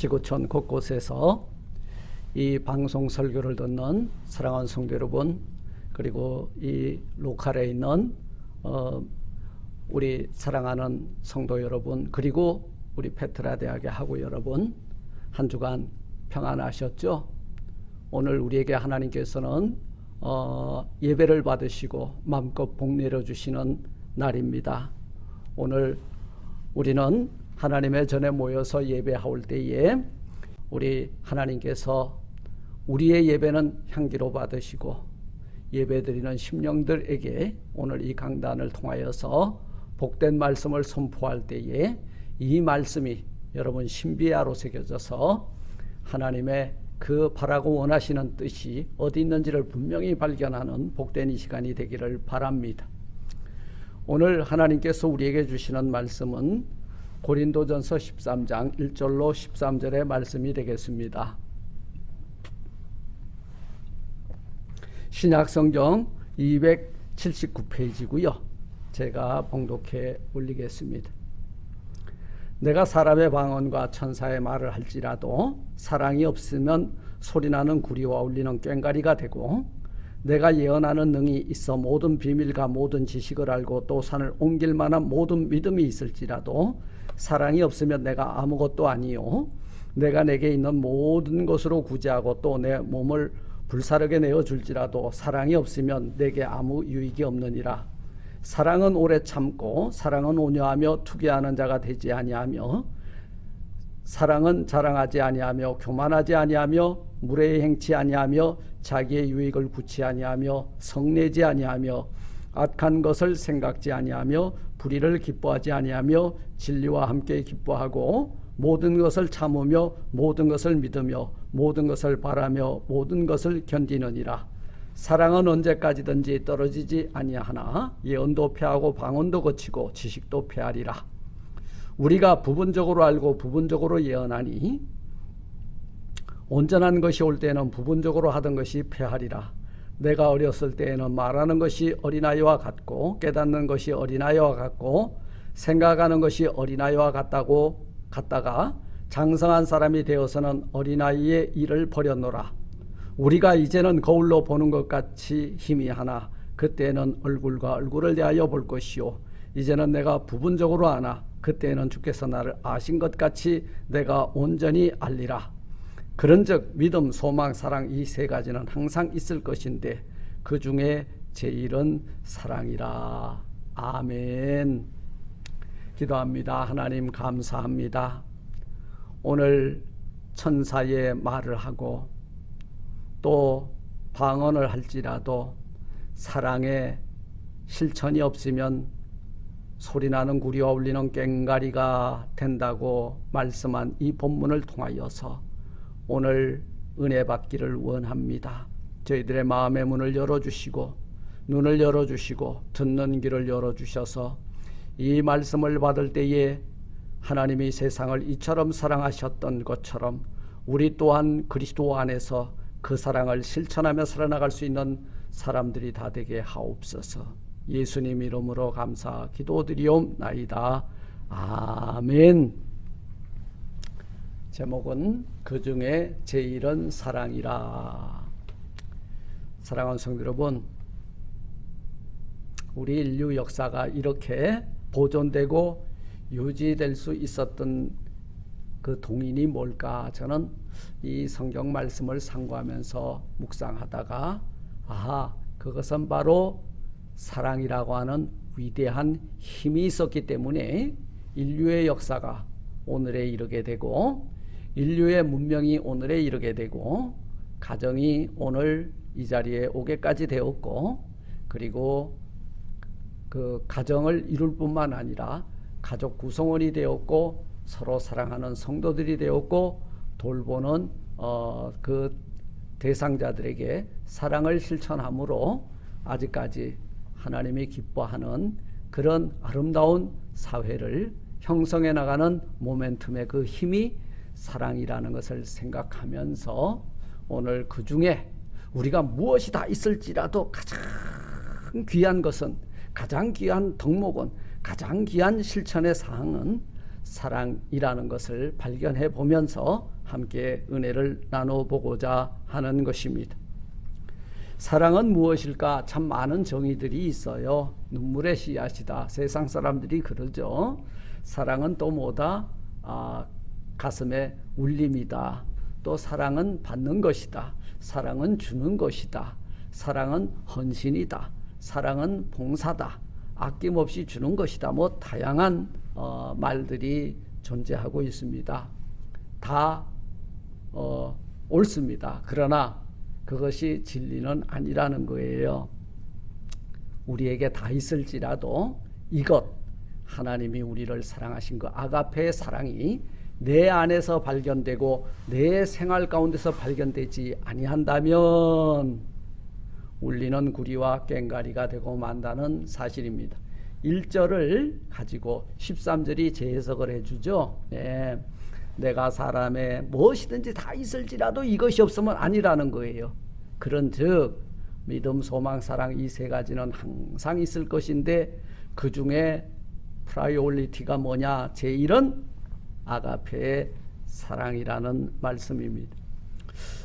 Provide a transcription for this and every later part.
지구촌 곳곳에서 이 방송 설교를 듣는 사랑하는 성도 여러분, 그리고 이 로컬에 있는 우리 사랑하는 성도 여러분, 그리고 우리 페트라 대학의 학우 여러분, 한 주간 평안하셨죠? 오늘 우리에게 하나님께서는 예배를 받으시고 마음껏 복 내려주시는 날입니다. 오늘 우리는 하나님의 전에 모여서 예배할 때에 우리 하나님께서 우리의 예배는 향기로 받으시고 예배드리는 심령들에게 오늘 이 강단을 통하여서 복된 말씀을 선포할 때에 이 말씀이 여러분 신비하로 새겨져서 하나님의 그 바라고 원하시는 뜻이 어디 있는지를 분명히 발견하는 복된 이 시간이 되기를 바랍니다. 오늘 하나님께서 우리에게 주시는 말씀은 고린도전서 13장 1절로 13절의 말씀이 되겠습니다. 신약성경 279페이지고요. 제가 봉독해 올리겠습니다. 내가 사람의 방언과 천사의 말을 할지라도 사랑이 없으면 소리나는 구리와 울리는 꽹과리가 되고, 내가 예언하는 능이 있어 모든 비밀과 모든 지식을 알고 또 산을 옮길 만한 모든 믿음이 있을지라도 사랑이 없으면 내가 아무것도 아니요, 내가 내게 있는 모든 것으로 구제하고 또 내 몸을 불사르게 내어줄지라도 사랑이 없으면 내게 아무 유익이 없느니라. 사랑은 오래 참고 사랑은 온유하며 투기하는 자가 되지 아니하며, 사랑은 자랑하지 아니하며 교만하지 아니하며 무례히 행치 아니하며 자기의 유익을 구치 아니하며 성내지 아니하며 악한 것을 생각지 아니하며 불의를 기뻐하지 아니하며 진리와 함께 기뻐하고 모든 것을 참으며 모든 것을 믿으며 모든 것을 바라며 모든 것을 견디느니라. 사랑은 언제까지든지 떨어지지 아니하나 예언도 패하고 방언도 거치고 지식도 패하리라. 우리가 부분적으로 알고 부분적으로 예언하니 온전한 것이 올 때에는 부분적으로 하던 것이 패하리라. 내가 어렸을 때에는 말하는 것이 어린아이와 같고 깨닫는 것이 어린아이와 같고 생각하는 것이 어린아이와 같다가 장성한 사람이 되어서는 어린아이의 일을 버렸노라. 우리가 이제는 거울로 보는 것 같이 희미하나 그때는 얼굴과 얼굴을 대하여 볼 것이요, 이제는 내가 부분적으로 아나 그때는 주께서 나를 아신 것 같이 내가 온전히 알리라. 그런즉 믿음, 소망, 사랑 이 세 가지는 항상 있을 것인데 그 중에 제일은 사랑이라. 아멘. 기도합니다. 하나님 감사합니다. 오늘 천사의 말을 하고 또 방언을 할지라도 사랑의 실천이 없으면 소리나는 구리와 울리는 꽹과리가 된다고 말씀한 이 본문을 통하여서 오늘 은혜 받기를 원합니다. 저희들의 마음의 문을 열어주시고 눈을 열어주시고 듣는 귀를 열어주셔서 이 말씀을 받을 때에 하나님이 세상을 이처럼 사랑하셨던 것처럼 우리 또한 그리스도 안에서 그 사랑을 실천하며 살아나갈 수 있는 사람들이 다 되게 하옵소서. 예수님 이름으로 감사 기도드리옵나이다. 아멘. 제목은 그 중에 제일은 사랑이라. 사랑하는 성도 여러분, 우리 인류 역사가 이렇게 보존되고 유지될 수 있었던 그 동인이 뭘까? 저는 이 성경 말씀을 상고하면서 묵상하다가 그것은 바로 사랑이라고 하는 위대한 힘이 있었기 때문에 인류의 역사가 오늘에 이르게 되고 인류의 문명이 오늘에 이르게 되고 가정이 오늘 이 자리에 오게까지 되었고, 그리고 그 가정을 이룰 뿐만 아니라 가족 구성원이 되었고 서로 사랑하는 성도들이 되었고 돌보는 그 대상자들에게 사랑을 실천함으로 아직까지 하나님이 기뻐하는 그런 아름다운 사회를 형성해 나가는 모멘텀의 그 힘이 사랑이라는 것을 생각하면서 오늘 그 중에 우리가 무엇이 다 있을지라도 가장 귀한 것은, 가장 귀한 덕목은, 가장 귀한 실천의 사항은 사랑이라는 것을 발견해 보면서 함께 은혜를 나눠보고자 하는 것입니다. 사랑은 무엇일까? 참 많은 정의들이 있어요. 눈물의 씨앗이다. 세상 사람들이 그러죠. 사랑은 또 뭐다? 가슴에 울림이다. 또 사랑은 받는 것이다. 사랑은 주는 것이다. 사랑은 헌신이다. 사랑은 봉사다. 아낌없이 주는 것이다. 뭐 다양한 말들이 존재하고 있습니다. 다 옳습니다. 그러나 그것이 진리는 아니라는 거예요. 우리에게 다 있을지라도 이것, 하나님이 우리를 사랑하신 그 아가페의 사랑이 내 안에서 발견되고 내 생활 가운데서 발견되지 아니한다면 울리는 구리와 꽹과리가 되고 만다는 사실입니다. 1절을 가지고 13절이 재해석을 해주죠. 네. 내가 사람의 무엇이든지 다 있을지라도 이것이 없으면 아니라는 거예요. 그런즉 믿음, 소망, 사랑 이 세 가지는 항상 있을 것인데 그 중에 프라이올리티가 뭐냐? 제1은 아가페의 사랑이라는 말씀입니다.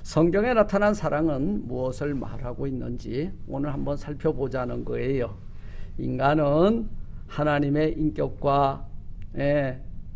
성경에 나타난 사랑은 무엇을 말하고 있는지 오늘 한번 살펴보자는 거예요. 인간은 하나님의 인격과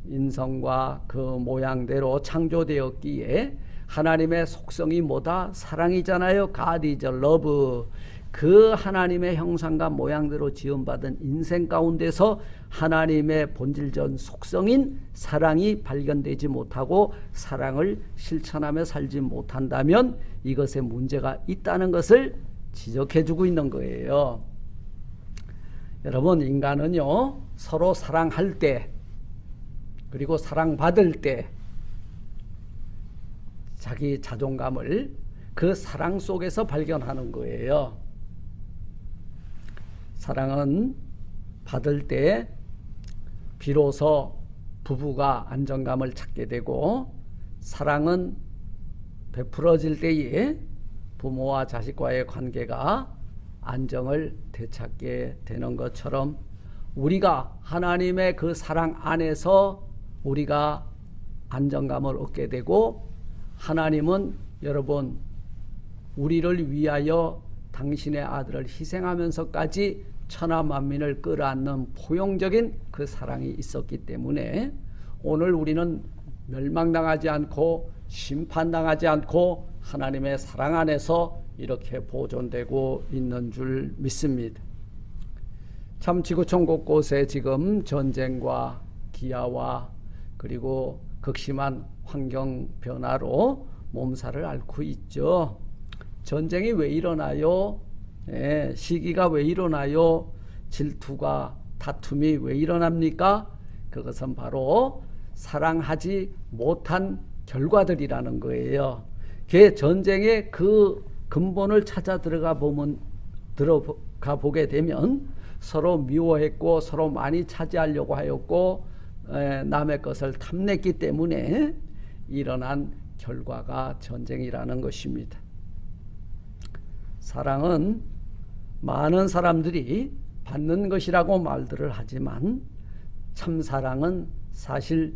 인성과 그 모양대로 창조되었기에 하나님의 속성이 뭐다? 사랑이잖아요. God is love. 그 하나님의 형상과 모양대로 지음받은 인생 가운데서 하나님의 본질적 속성인 사랑이 발견되지 못하고 사랑을 실천하며 살지 못한다면 이것에 문제가 있다는 것을 지적해주고 있는 거예요. 여러분, 인간은요 서로 사랑할 때 그리고 사랑받을 때 자기 자존감을 그 사랑 속에서 발견하는 거예요. 사랑은 받을 때 비로소 부부가 안정감을 찾게 되고, 사랑은 베풀어질 때에 부모와 자식과의 관계가 안정을 되찾게 되는 것처럼 우리가 하나님의 그 사랑 안에서 우리가 안정감을 얻게 되고, 하나님은 여러분 우리를 위하여 당신의 아들을 희생하면서까지 천하 만민을 끌어안는 포용적인 그 사랑이 있었기 때문에 오늘 우리는 멸망당하지 않고 심판당하지 않고 하나님의 사랑 안에서 이렇게 보존되고 있는 줄 믿습니다. 참 지구촌 곳곳에 지금 전쟁과 기아와 그리고 극심한 환경 변화로 몸살을 앓고 있죠. 전쟁이 왜 일어나요? 시기가 왜 일어나요? 질투가 다툼이 왜 일어납니까? 그것은 바로 사랑하지 못한 결과들이라는 거예요. 그 전쟁의 그 근본을 찾아 들어가 보게 되면 서로 미워했고 서로 많이 차지하려고 하였고 남의 것을 탐냈기 때문에 일어난 결과가 전쟁이라는 것입니다. 사랑은 많은 사람들이 받는 것이라고 말들을 하지만 참 사랑은 사실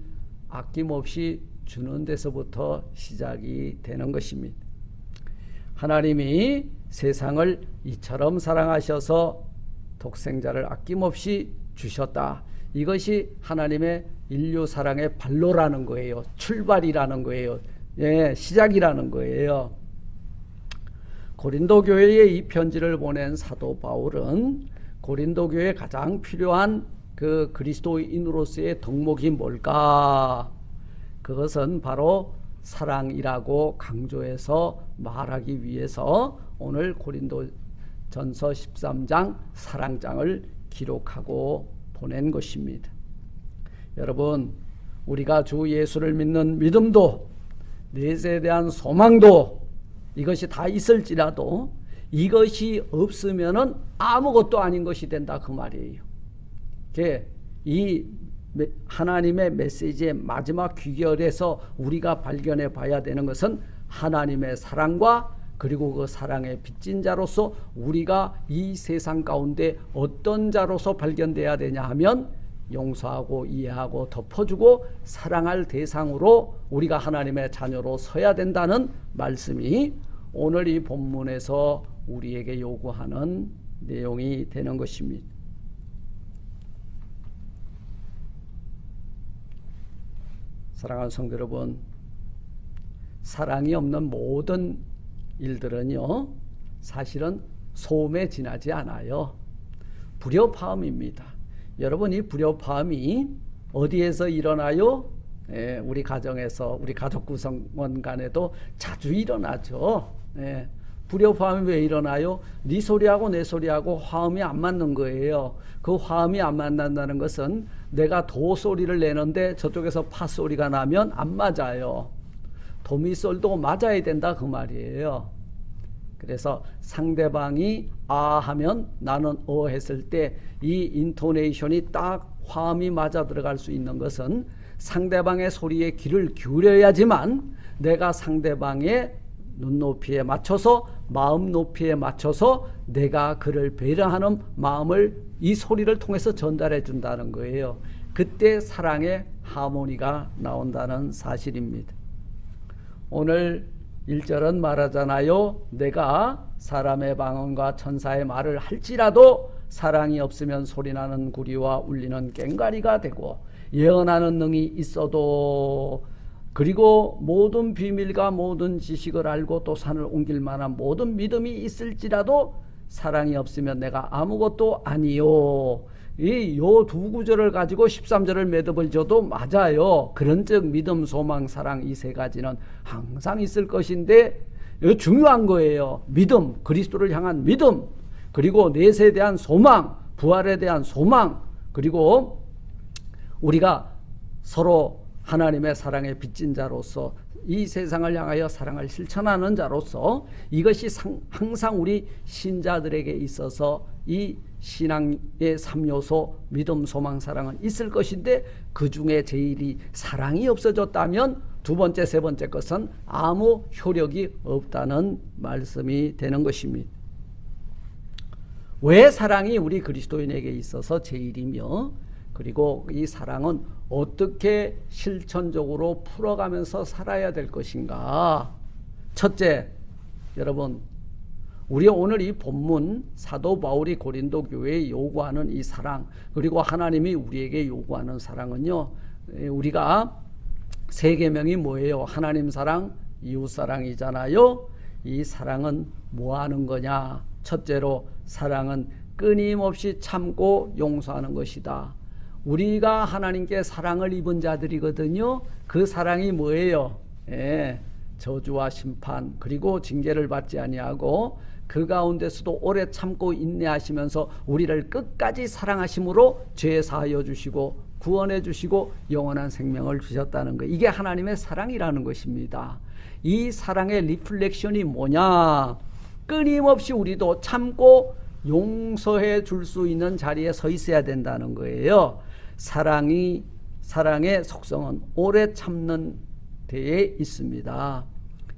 아낌없이 주는 데서부터 시작이 되는 것입니다. 하나님이 세상을 이처럼 사랑하셔서 독생자를 아낌없이 주셨다. 이것이 하나님의 인류 사랑의 발로라는 거예요. 출발이라는 거예요. 시작이라는 거예요. 고린도 교회에 이 편지를 보낸 사도 바울은 고린도 교회에 가장 필요한 그 그리스도인으로서의 덕목이 뭘까? 그것은 바로 사랑이라고 강조해서 말하기 위해서 오늘 고린도전서 13장 사랑장을 기록하고 보낸 것입니다. 여러분, 우리가 주 예수를 믿는 믿음도 넷에 대한 소망도 이것이 다 있을지라도 이것이 없으면은 아무것도 아닌 것이 된다 그 말이에요. 이 하나님의 메시지의 마지막 귀결에서 우리가 발견해 봐야 되는 것은 하나님의 사랑과 그리고 그 사랑의 빚진 자로서 우리가 이 세상 가운데 어떤 자로서 발견돼야 되냐 하면 용서하고 이해하고 덮어주고 사랑할 대상으로 우리가 하나님의 자녀로 서야 된다는 말씀이 오늘 이 본문에서 우리에게 요구하는 내용이 되는 것입니다. 사랑하는 성도 여러분, 사랑이 없는 모든 일들은요, 사실은 소음에 지나지 않아요. 불협화음입니다. 여러분, 이 불협화음이 어디에서 일어나요? 우리 가정에서, 우리 가족 구성원 간에도 자주 일어나죠. 불협화음이 왜 일어나요? 네 소리하고 내 소리하고 화음이 안 맞는 거예요. 그 화음이 안 맞는다는 것은 내가 도 소리를 내는데 저쪽에서 파 소리가 나면 안 맞아요. 도미솔도 맞아야 된다 그 말이에요. 그래서 상대방이 아 하면 나는 어 했을 때 이 인토네이션이 딱 화음이 맞아 들어갈 수 있는 것은 상대방의 소리에 귀를 기울여야지만 내가 상대방의 눈높이에 맞춰서 마음 높이에 맞춰서 내가 그를 배려하는 마음을 이 소리를 통해서 전달해 준다는 거예요. 그때 사랑의 하모니가 나온다는 사실입니다. 오늘 1절은 말하잖아요. 내가 사람의 방언과 천사의 말을 할지라도 사랑이 없으면 소리나는 구리와 울리는 꽹과리가 되고 예언하는 능이 있어도 그리고 모든 비밀과 모든 지식을 알고 또 산을 옮길 만한 모든 믿음이 있을지라도 사랑이 없으면 내가 아무것도 아니요. 이 요 두 구절을 가지고 13절을 매듭을 줘도 맞아요. 그런즉 믿음, 소망, 사랑 이 세 가지는 항상 있을 것인데 이거 중요한 거예요. 믿음, 그리스도를 향한 믿음, 그리고 넷에 대한 소망, 부활에 대한 소망, 그리고 우리가 서로 하나님의 사랑에 빚진 자로서 이 세상을 향하여 사랑을 실천하는 자로서 이것이 항상 우리 신자들에게 있어서 이 신앙의 3요소 믿음, 소망, 사랑은 있을 것인데 그 중에 제일이 사랑이 없어졌다면 두 번째, 세 번째 것은 아무 효력이 없다는 말씀이 되는 것입니다. 왜 사랑이 우리 그리스도인에게 있어서 제일이며 그리고 이 사랑은 어떻게 실천적으로 풀어가면서 살아야 될 것인가? 첫째, 여러분, 우리 오늘 이 본문 사도 바울이 고린도 교회에 요구하는 이 사랑, 그리고 하나님이 우리에게 요구하는 사랑은요, 우리가 세 계명이 뭐예요? 하나님 사랑, 이웃 사랑이잖아요. 이 사랑은 뭐 하는 거냐? 첫째로 사랑은 끊임없이 참고 용서하는 것이다. 우리가 하나님께 사랑을 입은 자들이거든요. 그 사랑이 뭐예요? 저주와 심판 그리고 징계를 받지 아니하고 그 가운데서도 오래 참고 인내하시면서 우리를 끝까지 사랑하심으로 죄 사하여 주시고 구원해 주시고 영원한 생명을 주셨다는 것. 이게 하나님의 사랑이라는 것입니다. 이 사랑의 리플렉션이 뭐냐? 끊임없이 우리도 참고 용서해 줄 수 있는 자리에 서 있어야 된다는 거예요. 사랑의 속성은 오래 참는 데에 있습니다.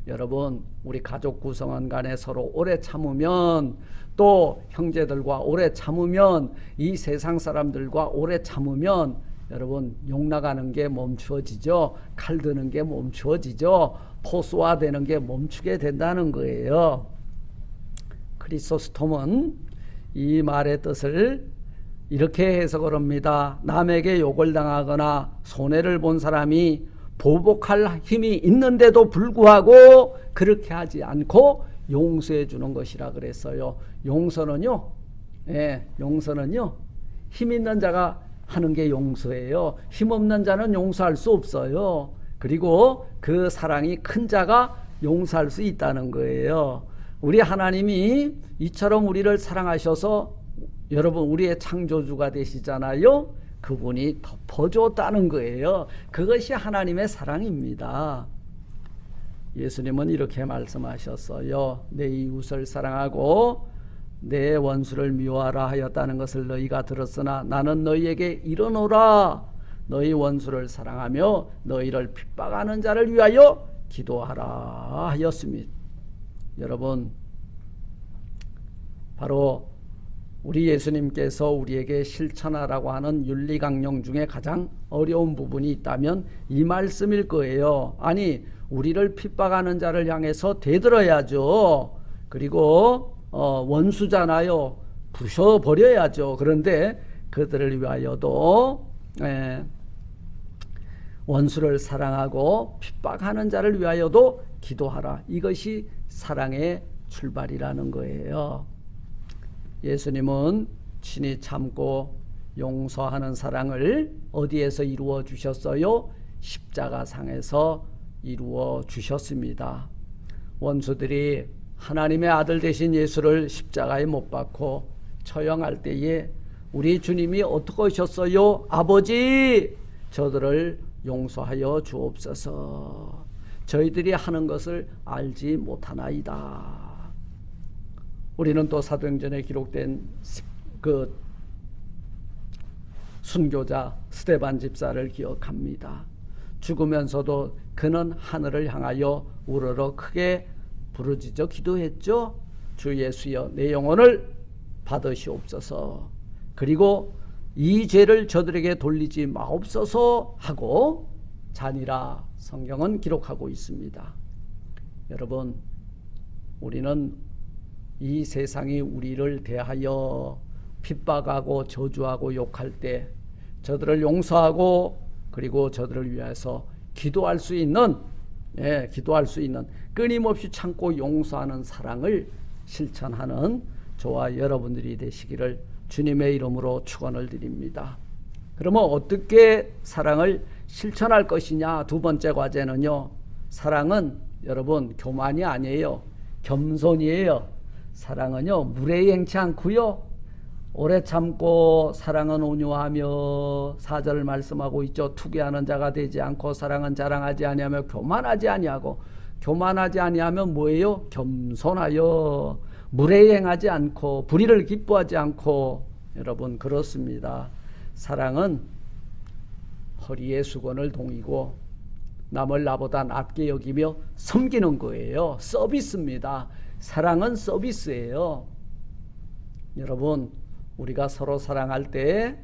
여러분, 우리 가족 구성원 간에 서로 오래 참으면, 또 형제들과 오래 참으면, 이 세상 사람들과 오래 참으면 여러분 욕 나가는 게 멈추어지죠. 칼 드는 게 멈추어지죠. 포스화되는 게 멈추게 된다는 거예요. 크리소스톰은 이 말의 뜻을 이렇게 해석을 합니다. 남에게 욕을 당하거나 손해를 본 사람이 보복할 힘이 있는데도 불구하고 그렇게 하지 않고 용서해 주는 것이라 그랬어요. 용서는요, 힘 있는 자가 하는 게 용서예요. 힘 없는 자는 용서할 수 없어요. 그리고 그 사랑이 큰 자가 용서할 수 있다는 거예요. 우리 하나님이 이처럼 우리를 사랑하셔서 여러분 우리의 창조주가 되시잖아요. 그분이 덮어줬다는 거예요. 그것이 하나님의 사랑입니다. 예수님은 이렇게 말씀하셨어요. 내 이웃을 사랑하고 내 원수를 미워하라 하였다는 것을 너희가 들었으나 나는 너희에게 이르노라. 너희 원수를 사랑하며 너희를 핍박하는 자를 위하여 기도하라 하였습니다. 여러분, 바로 우리 예수님께서 우리에게 실천하라고 하는 윤리강령 중에 가장 어려운 부분이 있다면 이 말씀일 거예요. 아니, 우리를 핍박하는 자를 향해서 대들어야죠. 그리고 원수잖아요. 부셔버려야죠. 그런데 그들을 위하여도 원수를 사랑하고 핍박하는 자를 위하여도 기도하라. 이것이 사랑의 출발이라는 거예요. 예수님은 친히 참고 용서하는 사랑을 어디에서 이루어 주셨어요? 십자가상에서 이루어 주셨습니다. 원수들이 하나님의 아들 되신 예수를 십자가에 못 박고 처형할 때에 우리 주님이 어떻게 하셨어요? 아버지, 저들을 용서하여 주옵소서. 저희들이 하는 것을 알지 못하나이다. 우리는 또 사도행전에 기록된 그 순교자 스데반 집사를 기억합니다. 죽으면서도 그는 하늘을 향하여 우러러 크게 부르짖어 기도했죠. 주 예수여, 내 영혼을 받으시옵소서. 그리고 이 죄를 저들에게 돌리지 마옵소서 하고 자니라 성경은 기록하고 있습니다. 여러분, 우리는 이 세상이 우리를 대하여 핍박하고 저주하고 욕할 때 저들을 용서하고 그리고 저들을 위해서 기도할 수 있는 끊임없이 참고 용서하는 사랑을 실천하는 저와 여러분들이 되시기를 주님의 이름으로 축원을 드립니다. 그러면 어떻게 사랑을 실천할 것이냐? 두 번째 과제는요, 사랑은 여러분 교만이 아니에요. 겸손이에요. 사랑은요 무례행치 않고요, 오래 참고 사랑은 온유하며 4절을 말씀하고 있죠. 투기하는 자가 되지 않고 사랑은 자랑하지 아니하며 교만하지 아니하고, 교만하지 아니하면 뭐예요? 겸손하여 무례행하지 않고 불의를 기뻐하지 않고. 여러분, 그렇습니다. 사랑은 허리에 수건을 동이고 남을 나보다 낮게 여기며 섬기는 거예요. 서비스입니다. 사랑은 서비스예요. 여러분, 우리가 서로 사랑할 때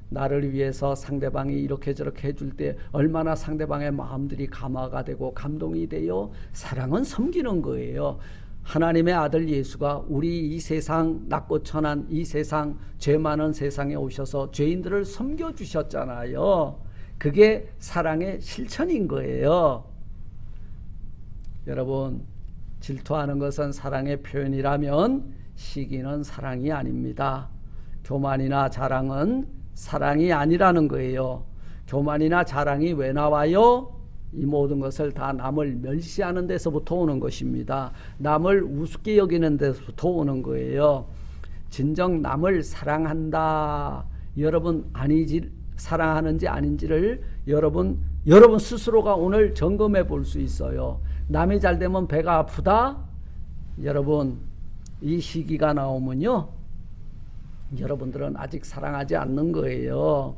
나를 위해서 상대방이 이렇게 저렇게 해줄 때 얼마나 상대방의 마음들이 감화가 되고 감동이 돼요. 사랑은 섬기는 거예요. 하나님의 아들 예수가 우리 이 세상 낮고 천한 이 세상 죄 많은 세상에 오셔서 죄인들을 섬겨주셨잖아요. 그게 사랑의 실천인 거예요. 여러분, 질투하는 것은 사랑의 표현이라면 시기는 사랑이 아닙니다. 교만이나 자랑은 사랑이 아니라는 거예요. 교만이나 자랑이 왜 나와요? 이 모든 것을 다 남을 멸시하는 데서부터 오는 것입니다. 남을 우습게 여기는 데서부터 오는 거예요. 진정 남을 사랑한다, 여러분 사랑하는지 아닌지를 여러분 스스로가 오늘 점검해 볼 수 있어요. 남이 잘 되면 배가 아프다? 여러분, 이 시기가 나오면요, 여러분들은 아직 사랑하지 않는 거예요.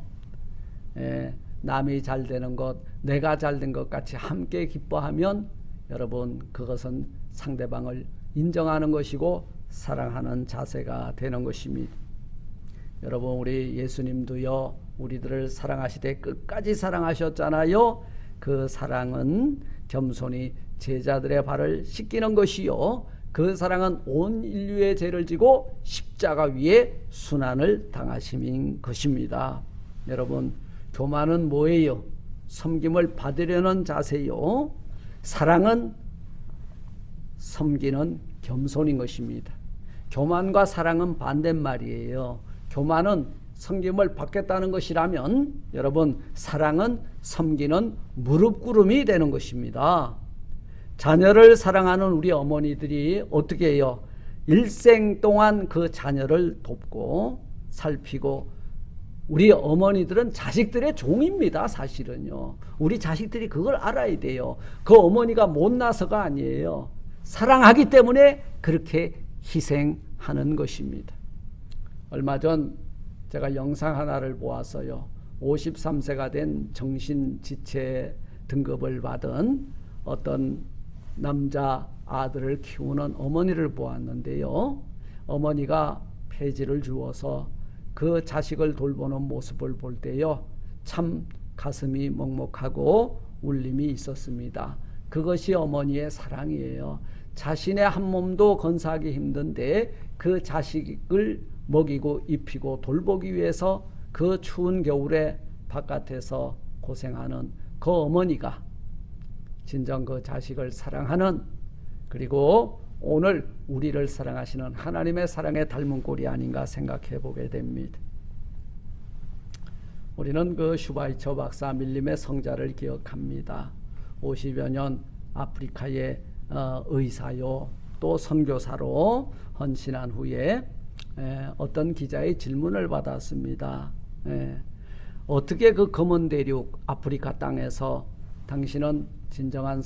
남이 잘 되는 것, 내가 잘 된 것 같이 함께 기뻐하면 여러분, 그것은 상대방을 인정하는 것이고 사랑하는 자세가 되는 것입니다. 여러분, 우리 예수님도요, 우리들을 사랑하시되 끝까지 사랑하셨잖아요. 그 사랑은 겸손히 제자들의 발을 씻기는 것이요, 그 사랑은 온 인류의 죄를 지고 십자가 위에 순환을 당하심인 것입니다. 여러분, 교만은 뭐예요? 섬김을 받으려는 자세요. 사랑은 섬기는 겸손인 것입니다. 교만과 사랑은 반대말이에요. 교만은 섬김을 받겠다는 것이라면 여러분, 사랑은 섬기는 무릎꿇음이 되는 것입니다. 자녀를 사랑하는 우리 어머니들이 어떻게 해요? 일생 동안 그 자녀를 돕고 살피고, 우리 어머니들은 자식들의 종입니다. 사실은요, 우리 자식들이 그걸 알아야 돼요. 그 어머니가 못나서가 아니에요. 사랑하기 때문에 그렇게 희생하는 것입니다. 얼마 전 제가 영상 하나를 보았어요. 53세가 된 정신지체 등급을 받은 어떤 남자 아들을 키우는 어머니를 보았는데요, 어머니가 폐지를 주어서 그 자식을 돌보는 모습을 볼 때요, 참 가슴이 먹먹하고 울림이 있었습니다. 그것이 어머니의 사랑이에요. 자신의 한 몸도 건사하기 힘든데 그 자식을 먹이고 입히고 돌보기 위해서 그 추운 겨울에 바깥에서 고생하는 그 어머니가 진정 그 자식을 사랑하는, 그리고 오늘 우리를 사랑하시는 하나님의 사랑에 닮은 꼴이 아닌가 생각해 보게 됩니다. 우리는 그 슈바이처 박사 밀림의 성자를 기억합니다. 50여 년 아프리카의 의사요 또 선교사로 헌신한 후에 어떤 기자의 질문을 받았습니다. 어떻게 그 검은 대륙 아프리카 땅에서 당신은 진정한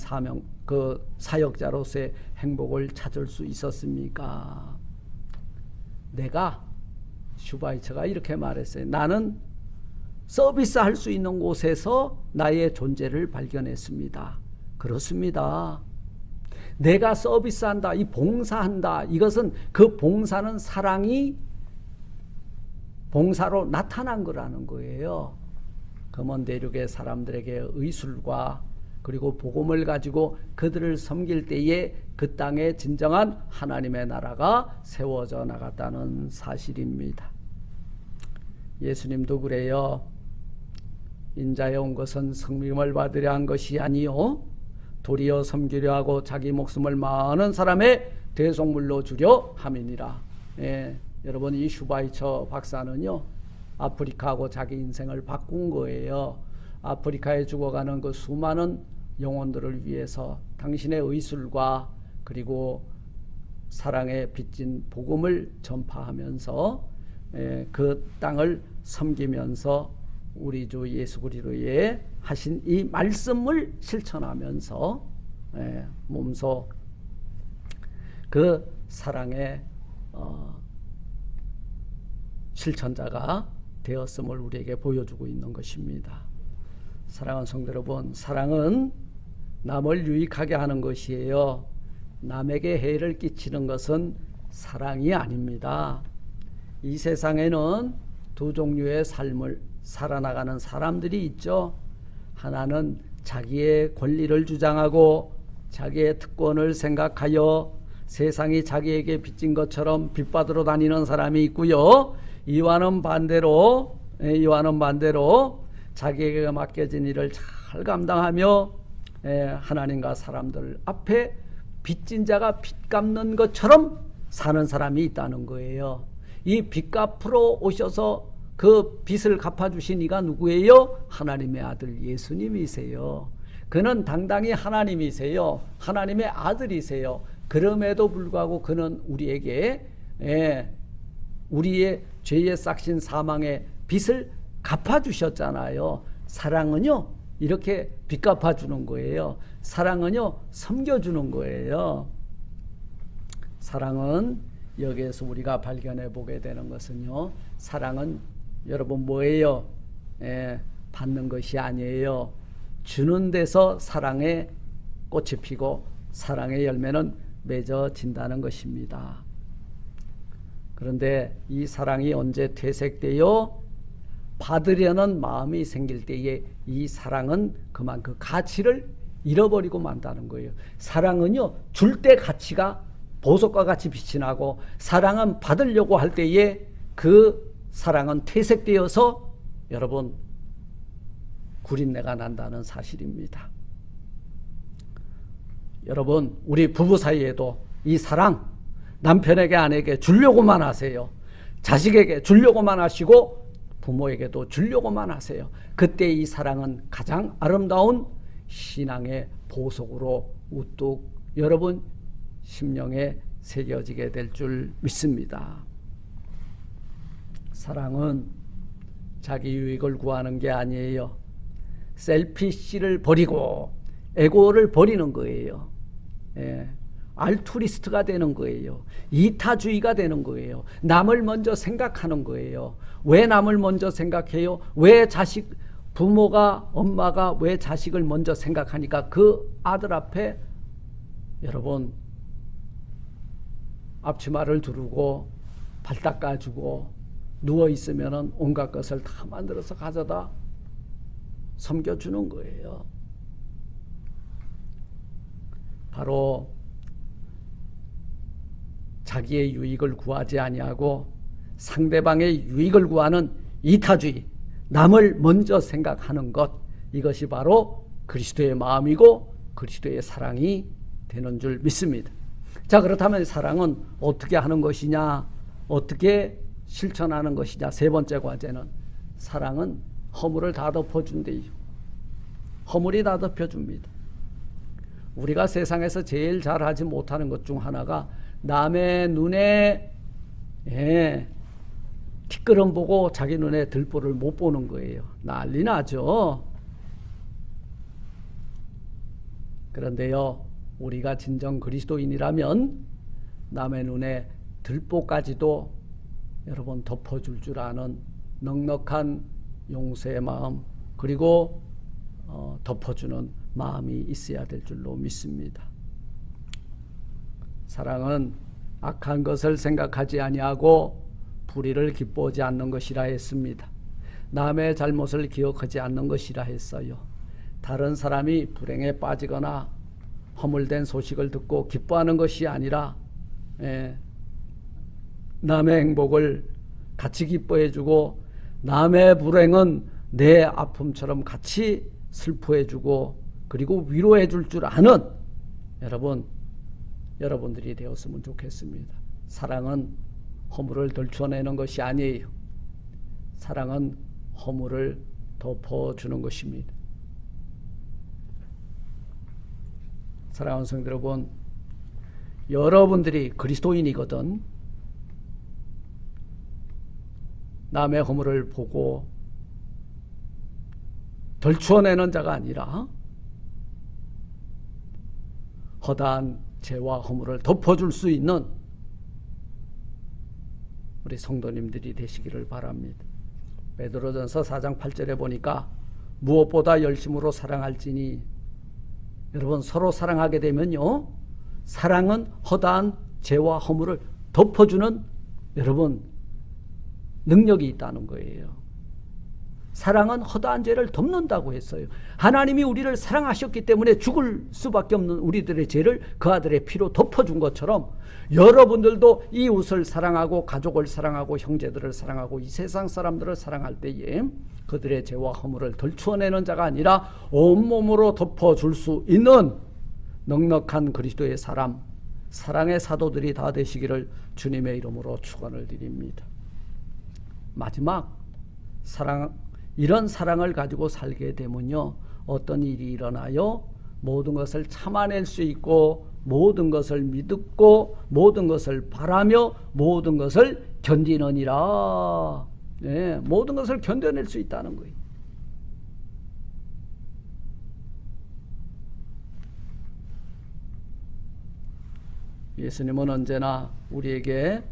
사역자로서의 행복을 찾을 수 있었습니까? 내가, 슈바이처가 이렇게 말했어요. 나는 서비스할 수 있는 곳에서 나의 존재를 발견했습니다. 그렇습니다. 내가 서비스한다, 이 봉사한다, 이것은 그 봉사는 사랑이 봉사로 나타난 거라는 거예요. 검은 대륙의 사람들에게 의술과 그리고 복음을 가지고 그들을 섬길 때에 그 땅에 진정한 하나님의 나라가 세워져 나갔다는 사실입니다. 예수님도 그래요. 인자에 온 것은 성림을 받으려 한 것이 아니요 도리어 섬기려 하고 자기 목숨을 많은 사람의 대속물로 주려 함이니라. 여러분, 이 슈바이처 박사는요, 아프리카하고 자기 인생을 바꾼 거예요. 아프리카에 죽어가는 그 수많은 영혼들을 위해서 당신의 의술과 그리고 사랑에 빚진 복음을 전파하면서 그 땅을 섬기면서 우리 주 예수 그리스도의 하신 이 말씀을 실천하면서 몸소 그 사랑의 실천자가 되었음을 우리에게 보여주고 있는 것입니다. 사랑하는 성도 여러분, 사랑은 남을 유익하게 하는 것이에요. 남에게 해를 끼치는 것은 사랑이 아닙니다. 이 세상에는 두 종류의 삶을 살아나가는 사람들이 있죠. 하나는 자기의 권리를 주장하고 자기의 특권을 생각하여 세상이 자기에게 빚진 것처럼 빚받으러 다니는 사람이 있고요. 이와는 반대로 자기에게 맡겨진 일을 잘 감당하며 하나님과 사람들 앞에 빚진 자가 빚 갚는 것처럼 사는 사람이 있다는 거예요. 이 빚 갚으러 오셔서 그 빚을 갚아주신 이가 누구예요? 하나님의 아들 예수님이세요. 그는 당당히 하나님이세요. 하나님의 아들이세요. 그럼에도 불구하고 그는 우리에게 우리의 죄의 싹신 사망의 빚을 갚아주셨잖아요. 사랑은요, 이렇게 빚 갚아주는 거예요. 사랑은요, 섬겨주는 거예요. 사랑은 여기에서 우리가 발견해 보게 되는 것은요, 사랑은 여러분 뭐예요? 받는 것이 아니에요. 주는 데서 사랑의 꽃이 피고 사랑의 열매는 맺어진다는 것입니다. 그런데 이 사랑이 언제 퇴색되어 받으려는 마음이 생길 때에 이 사랑은 그만 그 가치를 잃어버리고 만다는 거예요. 사랑은요, 줄 때 가치가 보석과 같이 빛이 나고, 사랑은 받으려고 할 때에 그 사랑은 퇴색되어서 여러분 구린내가 난다는 사실입니다. 여러분, 우리 부부 사이에도 이 사랑 남편에게 아내에게 주려고만 하세요. 자식에게 주려고만 하시고 부모에게도 주려고만 하세요. 그때 이 사랑은 가장 아름다운 신앙의 보석으로 우뚝 여러분 심령에 새겨지게 될 줄 믿습니다. 사랑은 자기 유익을 구하는 게 아니에요. 셀피시를 버리고 에고를 버리는 거예요. 알투리스트가 되는 거예요. 이타주의가 되는 거예요. 남을 먼저 생각하는 거예요. 왜 남을 먼저 생각해요? 왜 부모가, 엄마가 왜 자식을 먼저 생각하니까 그 아들 앞에 여러분 앞치마를 두르고 발 닦아주고 누워있으면 온갖 것을 다 만들어서 가져다 섬겨주는 거예요. 바로 자기의 유익을 구하지 아니하고 상대방의 유익을 구하는 이타주의, 남을 먼저 생각하는 것, 이것이 바로 그리스도의 마음이고 그리스도의 사랑이 되는 줄 믿습니다. 자, 그렇다면 사랑은 어떻게 하는 것이냐, 어떻게 실천하는 것이냐. 세 번째 과제는 사랑은 허물을 다 덮어준대요. 허물이 다 덮여줍니다. 우리가 세상에서 제일 잘하지 못하는 것 중 하나가 남의 눈에 티끌은 보고 자기 눈에 들보를 못 보는 거예요. 난리 나죠. 그런데요, 우리가 진정 그리스도인이라면 남의 눈에 들보까지도 여러분 덮어줄 줄 아는 넉넉한 용서의 마음, 그리고 덮어주는 마음이 있어야 될 줄로 믿습니다. 사랑은 악한 것을 생각하지 아니하고 불의를 기뻐하지 않는 것이라 했습니다. 남의 잘못을 기억하지 않는 것이라 했어요. 다른 사람이 불행에 빠지거나 허물된 소식을 듣고 기뻐하는 것이 아니라 남의 행복을 같이 기뻐해주고 남의 불행은 내 아픔처럼 같이 슬퍼해주고 그리고 위로해줄 줄 아는 여러분들이 되었으면 좋겠습니다. 사랑은 허물을 덜쳐내는 것이 아니에요. 사랑은 허물을 덮어주는 것입니다. 사랑하는 성도 여러분, 여러분들이 그리스도인이거든 남의 허물을 보고 덜쳐내는 자가 아니라 허다한 죄와 허물을 덮어줄 수 있는 우리 성도님들이 되시기를 바랍니다. 베드로전서 4장 8절에 보니까 무엇보다 열심으로 사랑할지니, 여러분 서로 사랑하게 되면요, 사랑은 허다한 죄와 허물을 덮어주는 여러분 능력이 있다는 거예요. 사랑은 허다한 죄를 덮는다고 했어요. 하나님이 우리를 사랑하셨기 때문에 죽을 수밖에 없는 우리들의 죄를 그 아들의 피로 덮어준 것처럼 여러분들도 이웃을 사랑하고 가족을 사랑하고 형제들을 사랑하고 이 세상 사람들을 사랑할 때에 그들의 죄와 허물을 덜추어내는 자가 아니라 온몸으로 덮어줄 수 있는 넉넉한 그리스도의 사람, 사랑의 사도들이 다 되시기를 주님의 이름으로 축원을 드립니다. 마지막, 이런 사랑을 가지고 살게 되면요, 어떤 일이 일어나요? 모든 것을 참아낼 수 있고 모든 것을 믿고 모든 것을 바라며 모든 것을 견디느니라. 네, 모든 것을 견뎌낼 수 있다는 거예요. 예수님은 언제나 우리에게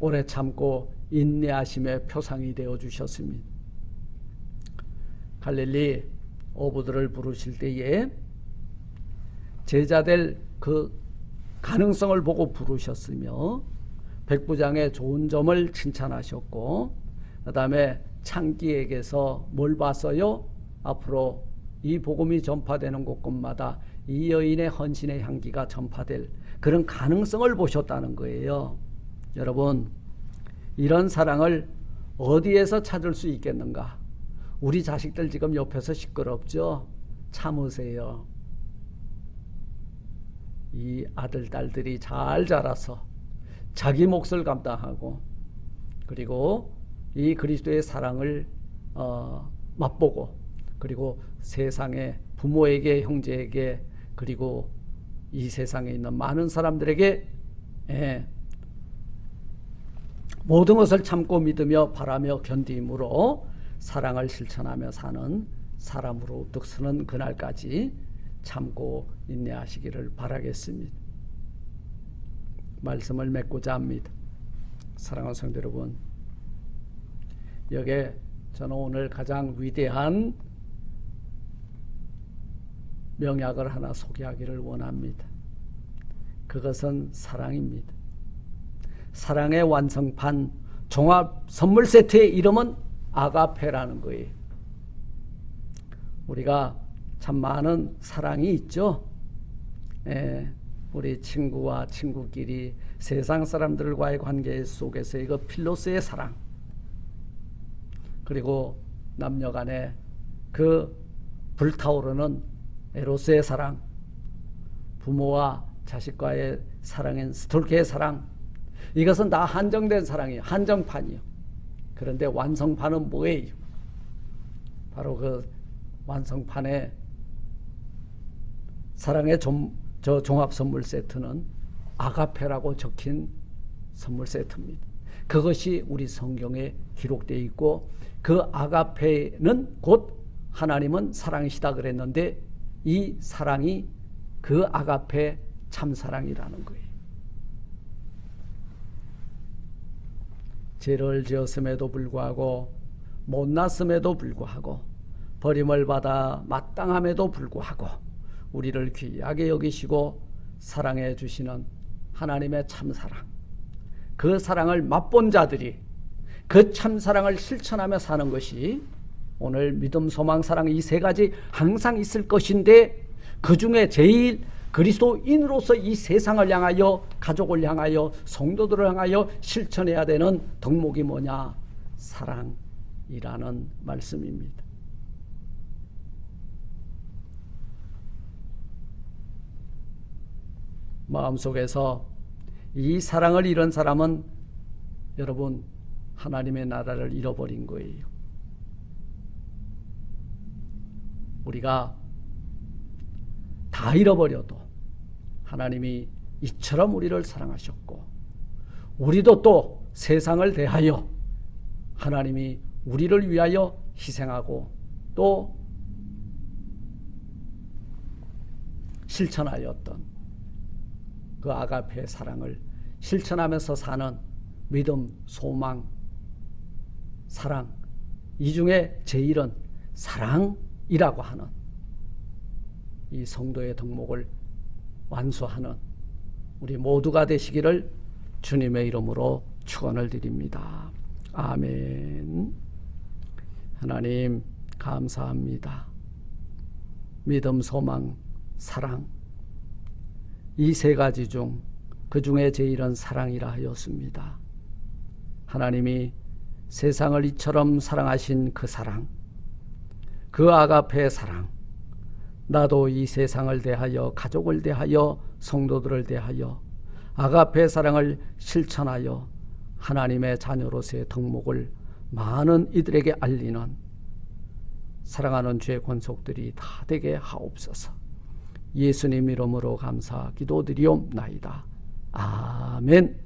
오래 참고 인내하심의 표상이 되어 주셨습니다. 갈릴리 어부들을 부르실 때에 제자될 그 가능성을 보고 부르셨으며 백부장의 좋은 점을 칭찬하셨고, 그 다음에 창기에게서 뭘 봤어요? 앞으로 이 복음이 전파되는 곳곳마다 이 여인의 헌신의 향기가 전파될 그런 가능성을 보셨다는 거예요. 여러분, 이런 사랑을 어디에서 찾을 수 있겠는가? 우리 자식들 지금 옆에서 시끄럽죠? 참으세요. 이 아들, 딸들이 잘 자라서 자기 몫을 감당하고 그리고 이 그리스도의 사랑을 맛보고 그리고 세상의 부모에게, 형제에게, 그리고 이 세상에 있는 많은 사람들에게 모든 것을 참고 믿으며 바라며 견딤으로 사랑을 실천하며 사는 사람으로 우뚝 서는 그날까지 참고 인내하시기를 바라겠습니다. 말씀을 맺고자 합니다. 사랑하는 성도 여러분, 여기에 저는 오늘 가장 위대한 명약을 하나 소개하기를 원합니다. 그것은 사랑입니다. 사랑의 완성판 종합 선물 세트의 이름은 아가페라는 거예요. 우리가 참 많은 사랑이 있죠. 우리 친구와 친구끼리 세상 사람들과의 관계 속에서 이거 필로스의 사랑, 그리고 남녀 간의 그 불타오르는 에로스의 사랑, 부모와 자식과의 사랑인 스톨케의 사랑, 이것은 다 한정된 사랑이에요. 한정판이요. 그런데 완성판은 뭐예요? 바로 그 완성판에 사랑의 저 종합 선물 세트는 아가페라고 적힌 선물 세트입니다. 그것이 우리 성경에 기록되어 있고, 그 아가페는 곧 하나님은 사랑이시다 그랬는데, 이 사랑이 그 아가페 참사랑이라는 거예요. 죄를 지었음에도 불구하고, 못났음에도 불구하고, 버림을 받아 마땅함에도 불구하고 우리를 귀하게 여기시고 사랑해 주시는 하나님의 참사랑, 그 사랑을 맛본 자들이 그 참사랑을 실천하며 사는 것이 오늘 믿음, 소망, 사랑 이 세 가지 항상 있을 것인데, 그 중에 제일 그리스도인으로서 이 세상을 향하여, 가족을 향하여, 성도들을 향하여 실천해야 되는 덕목이 뭐냐? 사랑이라는 말씀입니다. 마음속에서 이 사랑을 잃은 사람은 여러분 하나님의 나라를 잃어버린 거예요. 우리가 다 잃어버려도 하나님이 이처럼 우리를 사랑하셨고, 우리도 또 세상을 대하여 하나님이 우리를 위하여 희생하고 또 실천하였던 그 아가페의 사랑을 실천하면서 사는 믿음, 소망, 사랑, 이 중에 제일은 사랑이라고 하는 이 성도의 덕목을 완수하는 우리 모두가 되시기를 주님의 이름으로 축원을 드립니다. 아멘. 하나님 감사합니다. 믿음, 소망, 사랑, 이 세 가지 중 그 중에 제일은 사랑이라 하였습니다. 하나님이 세상을 이처럼 사랑하신 그 사랑, 그 아가페의 사랑, 나도 이 세상을 대하여, 가족을 대하여, 성도들을 대하여 아가페의 사랑을 실천하여 하나님의 자녀로서의 덕목을 많은 이들에게 알리는 사랑하는 주의 권속들이 다 되게 하옵소서. 예수님 이름으로 감사 기도드리옵나이다. 아멘.